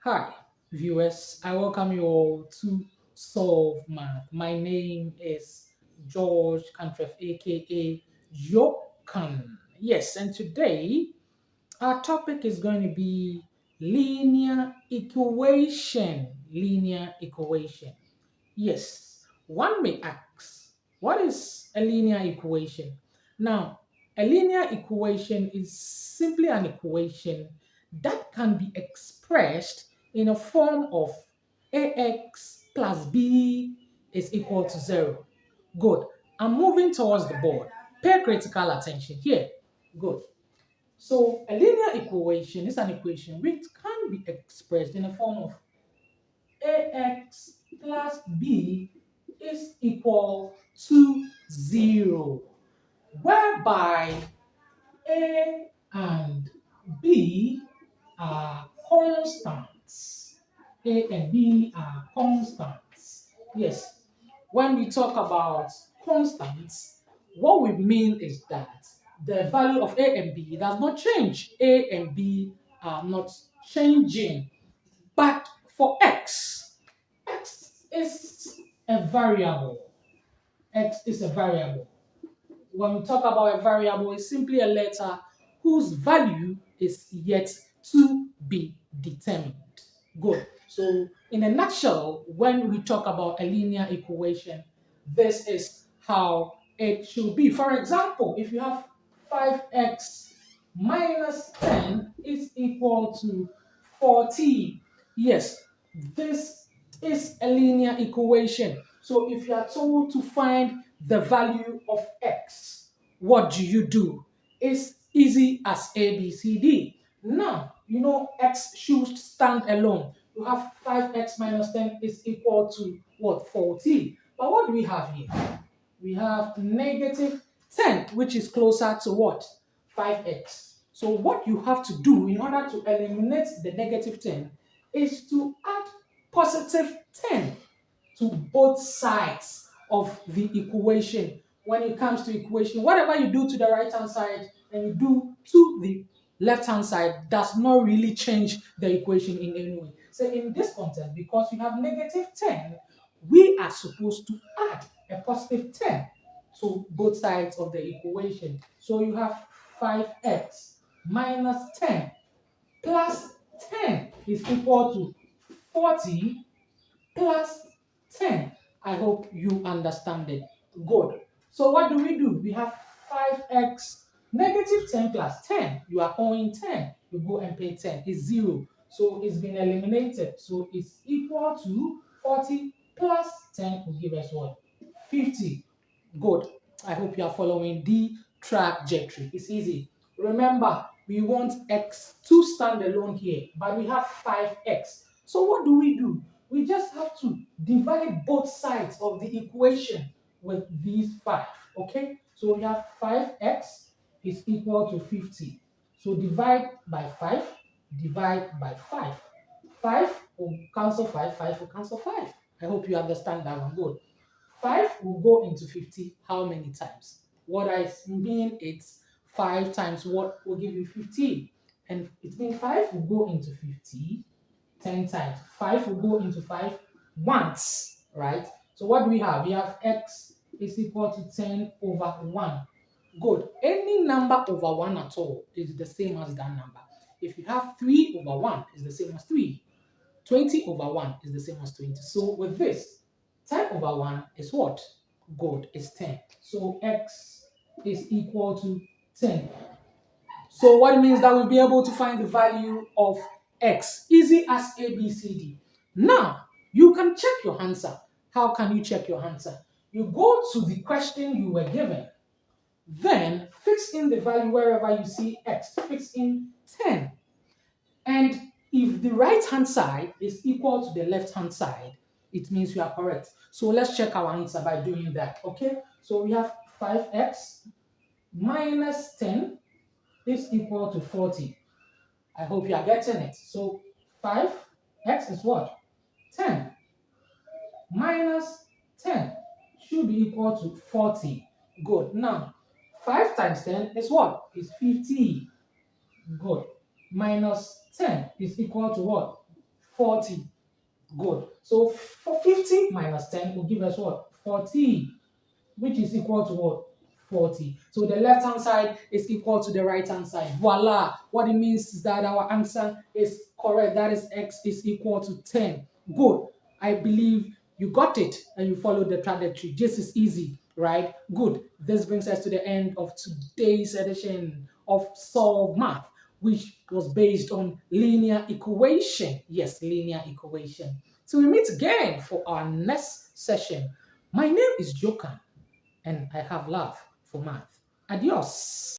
Hi, viewers. I welcome you all to Solve Math. My name is George Cantref, aka GEOCAN. Yes, and today our topic is going to be linear equation. Linear equation. Yes, one may ask, what is a linear equation? Now, a linear equation is simply an equation that can be expressed in a form of ax plus b is equal to 0. Good. I'm moving towards the board. Pay critical attention here. Good. So a linear equation is an equation which can be expressed in a form of ax plus b is equal to 0, whereby a and b are constants. A and b are constants. Yes, when we talk about constants, what we mean is that the value of a and b does not change. A and b are not changing. But for x is a variable. X is a variable. When we talk about a variable, it's simply a letter whose value is yet to be determined. Good. So, in a nutshell, when we talk about a linear equation, this is how it should be. For example, if you have 5x minus 10 is equal to 40. Yes, this is a linear equation. So if you are told to find the value of x, what do? It's easy as A, B, C, D. Now, you know x should stand alone. You have 5x minus 10 is equal to what? 40. But what do we have here? We have negative 10, which is closer to what? 5x. So what you have to do in order to eliminate the negative 10 is to add positive 10 to both sides of the equation. When it comes to equation, whatever you do to the right hand side and you do to the left hand side does not really change the equation in any way. So in this context, because we have negative 10, we are supposed to add a positive 10 to both sides of the equation. So you have 5x minus 10 plus 10 is equal to 40 plus 10. I hope you understand it. Good. So what do? We have 5x negative 10 plus 10. You are owing 10. You go and pay 10. It's 0. So it's been eliminated. So it's equal to 40 plus 10 will give us what? 50. Good. I hope you are following the trajectory. It's easy. Remember, we want x to stand alone here, but we have 5x. So what do? We just have to divide both sides of the equation with these 5. Okay? So we have 5x is equal to 50. So divide by 5, divide by 5. 5 will cancel 5, 5 will cancel 5. I hope you understand that one. Good. 5 will go into 50 how many times? What I mean it's 5 times what will give you 50. And it means 5 will go into 50 10 times. 5 will go into 5 once, right? So what do we have? We have x is equal to 10 over 1. Good. Any number over 1 at all is the same as that number. If you have 3 over 1, it's the same as 3. 20 over 1 is the same as 20. So with this, 10 over 1 is what? Good, is 10. So x is equal to 10. So what it means that we'll be able to find the value of x. Easy as A, B, C, D. Now, you can check your answer. How can you check your answer? You go to the question you were given. Then fix in the value wherever you see x. Fix in 10. And if the right hand side is equal to the left hand side, it means you are correct. So let's check our answer by doing that. Okay, so we have 5x minus 10 is equal to 40. I hope you are getting it. So 5x is what? 10 minus 10 should be equal to 40. Good. Now 5 times 10 is what? Is 50. Good. Minus 10 is equal to what? 40. Good. So for 50 minus 10 will give us what? 40, which is equal to what? 40. So the left hand side is equal to the right hand side. Voila. What it means is that our answer is correct. That is x is equal to 10. Good. I believe you got it and you followed the trajectory. Just as easy, right? Good. This brings us to the end of today's edition of Solve Math, which was based on linear equation. Yes, linear equation. So we meet again for our next session. My name is Jokan and I have love for math. Adios.